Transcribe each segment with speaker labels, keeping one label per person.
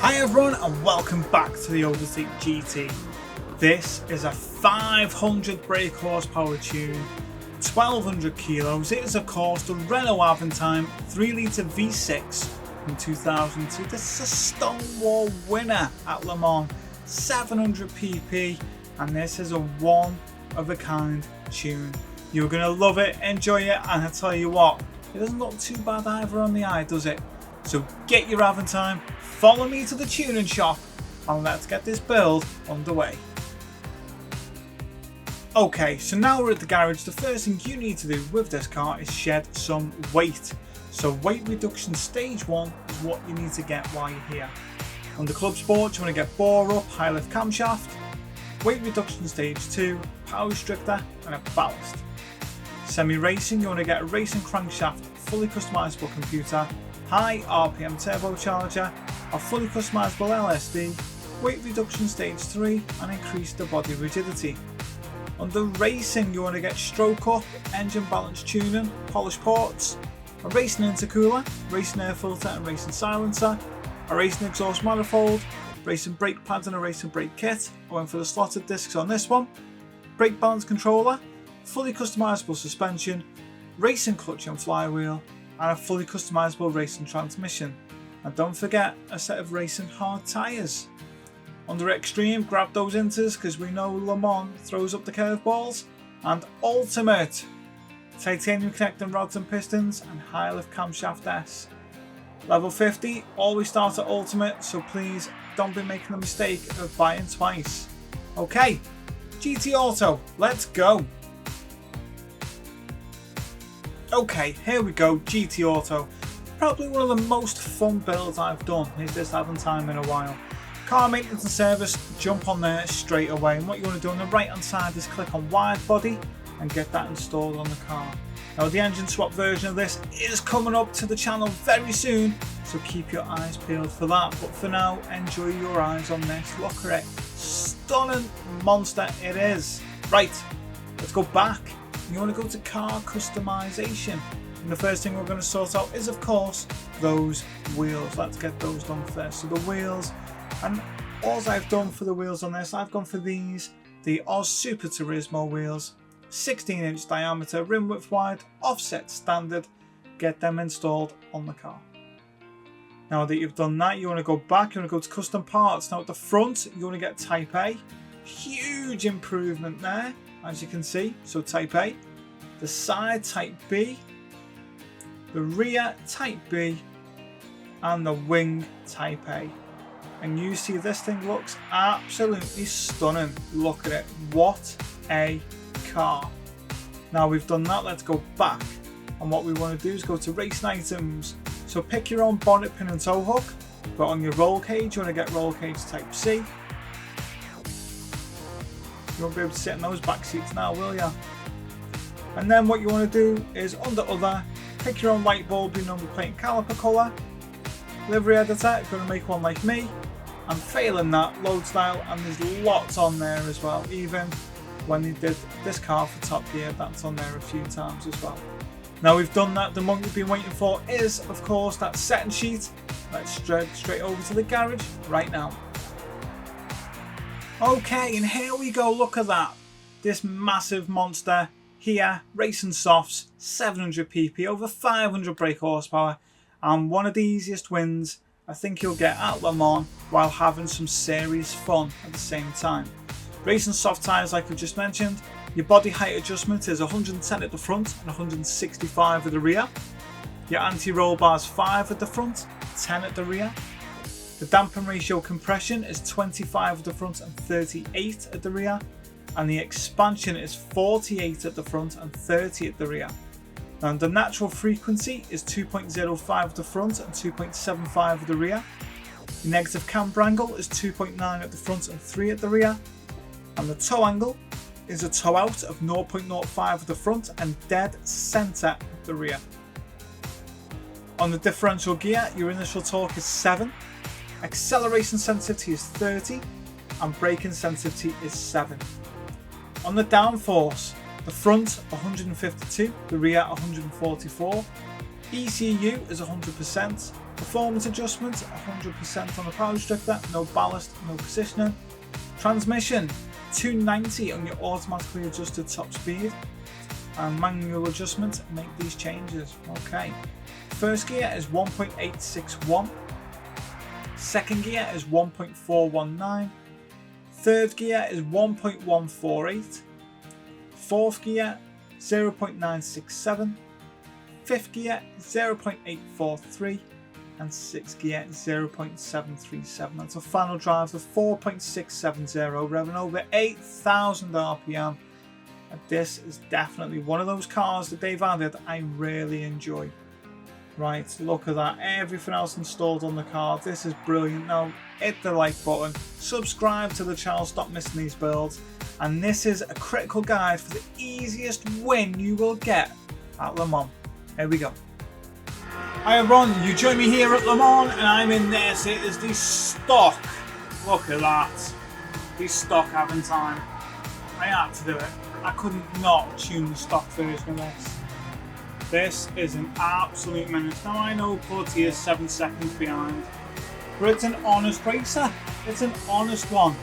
Speaker 1: Hi everyone and welcome back to the Odyssey GT. This is a 500 brake horsepower tune, 1200 kilos. It is of course the Renault Avantime 3 Litre V6 from 2002. This is a Stonewall winner at Le Mans, 700 pp, and this is a one of a kind tune. You're going to love it, enjoy it, and I tell you what, it doesn't look too bad either on the eye, does it? So get your Avantime, follow me to the tuning shop, and let's get this build underway. Okay, so now we're at the garage. The first thing you need to do with this car is shed some weight. So weight reduction stage 1 is what you need to get while you're here. On the Club Sport, you want to get bore up, high lift camshaft. Weight reduction stage 2, power restrictor and a ballast. Semi-racing, you want to get a racing crankshaft, fully customizable computer, high RPM turbocharger, a fully customizable LSD, weight reduction stage 3 and increase the body rigidity. Under racing, you want to get stroke up, engine balance tuning, polished ports, a racing intercooler, racing air filter and racing silencer, a racing exhaust manifold, racing brake pads and a racing brake kit. I went for the slotted discs on this one, brake balance controller, fully customizable suspension, racing clutch and flywheel, and a fully customizable racing transmission. And don't forget a set of racing hard tyres. Under extreme, grab those inters because we know Le Mans throws up the curveballs. And ultimate, titanium connecting rods and pistons and high lift camshaft S. Level 50 always start at ultimate, so please don't be making the mistake of buying twice. Okay, GT Auto, let's go. Okay, here we go, GT Auto. Probably one of the most fun builds I've done is this Avantime in a while. Car maintenance and service, jump on there straight away, and what you want to do on the right hand side is click on wide body and get that installed on the car. Now the engine swap version of this is coming up to the channel very soon, so keep your eyes peeled for that, but for now enjoy your eyes on this. Look at it, stunning monster it is. Right, let's go back. You want to go to car customization, and the first thing we're going to sort out is of course those wheels. Let's get those done first. So the wheels, and all I've done for the wheels on this, I've gone for these, the Oz Super Turismo wheels, 16-inch diameter, rim width wide, offset standard. Get them installed on the car. Now that you've done that, you want to go back, you want to go to custom parts. Now at the front you want to get Type A, huge improvement there as you can see, so Type A, the side Type B, the rear Type B and the wing Type A. And you see this thing looks absolutely stunning. Look at it, what a car. Now we've done that, let's go back, and what we want to do is go to racing items. So pick your own bonnet pin and tow hook, but on your roll cage you want to get roll cage Type C. You won't be able to sit in those back seats now, will ya? And then what you want to do is under other, pick your own light bulb, your number plate and caliper colour, livery editor if you want to make one like me, and failing that, load style, and there's lots on there as well. Even when they did this car for Top Gear, that's on there a few times as well. Now we've done that, the moment you've been waiting for is of course that setting sheet. Let's straight over to the garage right now. Okay, and here we go, look at that. This massive monster here, racing softs, 700 pp, over 500 brake horsepower, and one of the easiest wins I think you'll get at Le Mans while having some serious fun at the same time. Racing soft tyres like I just mentioned, your body height adjustment is 110 at the front and 165 at the rear. Your anti-roll bar is 5 at the front, 10 at the rear. The dampen ratio compression is 25 at the front and 38 at the rear, and the expansion is 48 at the front and 30 at the rear. And the natural frequency is 2.05 at the front and 2.75 at the rear. The negative camber angle is 2.9 at the front and 3 at the rear. And the toe angle is a toe out of 0.05 at the front and dead centre at the rear. On the differential gear, your initial torque is 7. Acceleration sensitivity is 30 and braking sensitivity is 7. On the downforce, the front 152, the rear 144, ECU is 100%, Performance adjustments, 100% on the power restrictor, no ballast, no positioning. Transmission, 290 on your automatically adjusted top speed. And manual adjustments make these changes. Okay. First gear is 1.861. Second gear is 1.419. Third gear is 1.148. Fourth gear 0.967. Fifth gear 0.843. And sixth gear 0.737. That's a final drive to 4.670, revving over 8,000 RPM. And this is definitely one of those cars that they've added I really enjoy. Right, look at that, everything else installed on the car. This is brilliant. Now hit the like button, subscribe to the channel, stop missing these builds. And this is a critical guide for the easiest win you will get at Le Mans. Here we go. Hi everyone, you join me here at Le Mans and I'm in this. It is the stock, look at that, the stock Avantime. I had to do it. I couldn't not tune the stock version of this. This is an absolute menace. Now I know Porty is 7 seconds behind, but it's an honest racer. It's an honest one.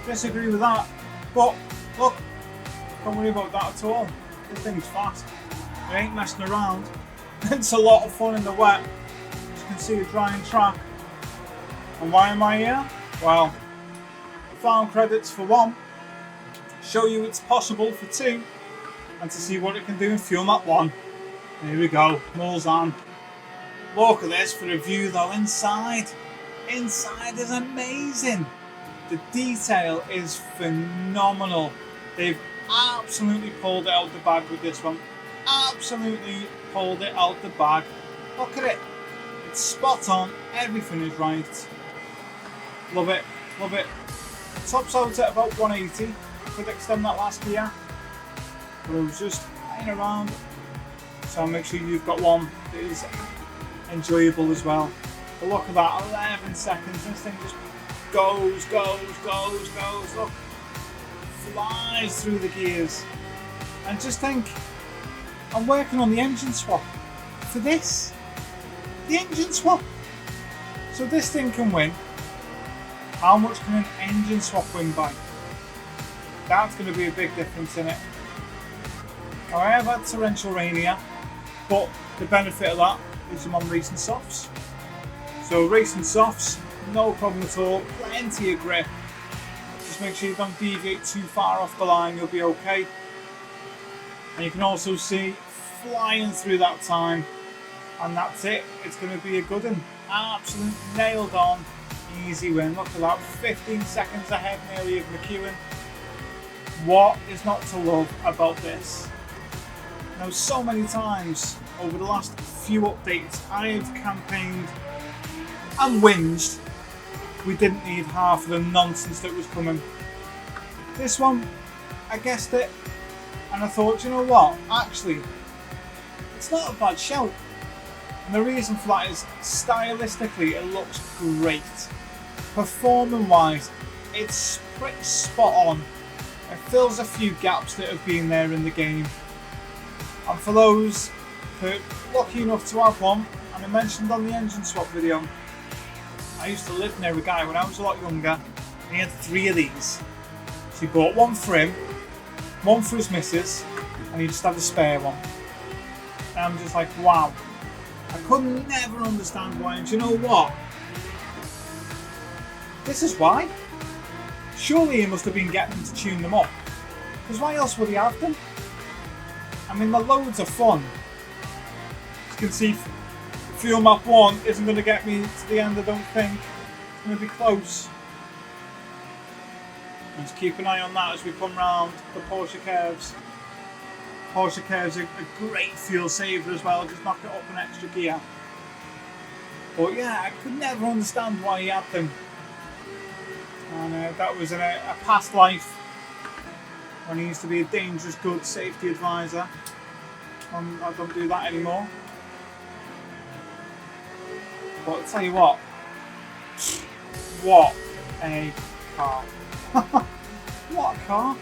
Speaker 1: Disagree with that, but look, don't worry about that at all. This thing's fast. It ain't messing around. It's a lot of fun in the wet. As you can see, a drying track. And why am I here? Well, farm credits for one, show you it's possible for two, and to see what it can do in fuel map 1. Here we go, nose on. Look at this for a view though, inside. Inside is amazing. The detail is phenomenal. They've absolutely pulled it out the bag with this one. Absolutely pulled it out the bag. Look at it. It's spot on. Everything is right. Love it. Love it. It tops out at about 180. I could extend that last gear, but it was just hanging around. So make sure you've got one that is enjoyable as well. But look at that, 11 seconds. This thing just goes. Look, flies through the gears. And just think, I'm working on the engine swap for this. The engine swap. So this thing can win. How much can an engine swap win by? That's going to be a big difference in it. Now I have had torrential rain here, but the benefit of that is I'm on racing softs. So racing softs, no problem at all, plenty of grip. Just make sure you don't deviate too far off the line, you'll be okay. And you can also see flying through that time, and that's it. It's going to be a good one. Absolute nailed on, easy win. Look at that, 15 seconds ahead nearly of McEwen. What is not to love about this? Now, so many times over the last few updates, I've campaigned and whinged we didn't need half of the nonsense that was coming. This one, I guessed it, and I thought, you know what, actually, it's not a bad shout. And the reason for that is, stylistically, it looks great. Performing wise, it's pretty spot on. It fills a few gaps that have been there in the game. And for those who are lucky enough to have one, and I mentioned on the engine swap video, I used to live near a guy when I was a lot younger, and he had 3 of these. So he bought one for him, one for his missus, and he just had a spare one. And I'm just like, wow. I could never understand why, and do you know what? This is why. Surely he must have been getting them to tune them up, because why else would he have them? I mean, they're loads of fun. As you can see, fuel map 1 isn't going to get me to the end, I don't think. It's going to be close. Just keep an eye on that as we come round the Porsche curves. Porsche curves are a great fuel saver as well, just knock it up an extra gear. But yeah, I could never understand why he had them. And that was in a past life when he used to be a dangerous good safety advisor. I don't do that anymore. But I'll tell you what a car. What a car.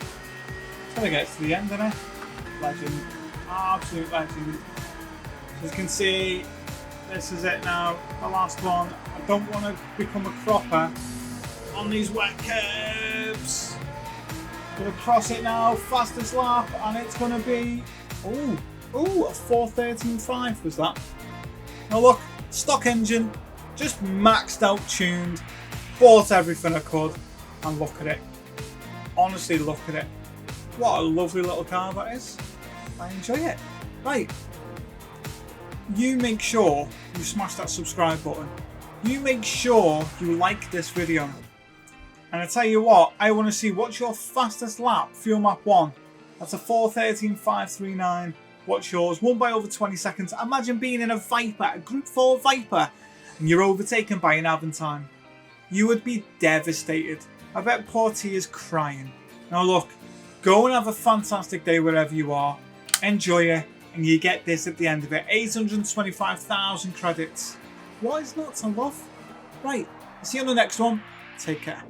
Speaker 1: It's going to get to the end, isn't it? Legend. Absolute legend. As you can see, This is it now, the last one. I don't want to become a cropper on these wet curbs. Gonna cross it now, fastest lap, and it's gonna be a 4:13.5 was that. Now look, stock engine, just maxed out tuned, bought everything I could, and look at it. Honestly, look at it. What a lovely little car that is. I enjoy it. Right. You make sure you smash that subscribe button. You make sure you like this video. And I tell you what, I want to see what's your fastest lap, fuel map 1. That's a 4:13.539. What's yours? Won by over 20 seconds. Imagine being in a Viper, a Group 4 Viper, and you're overtaken by an Avantime. You would be devastated. I bet poor T is crying. Now look, go and have a fantastic day wherever you are. Enjoy it, and you get this at the end of it. 825,000 credits. What is not to love? Right, see you on the next one. Take care.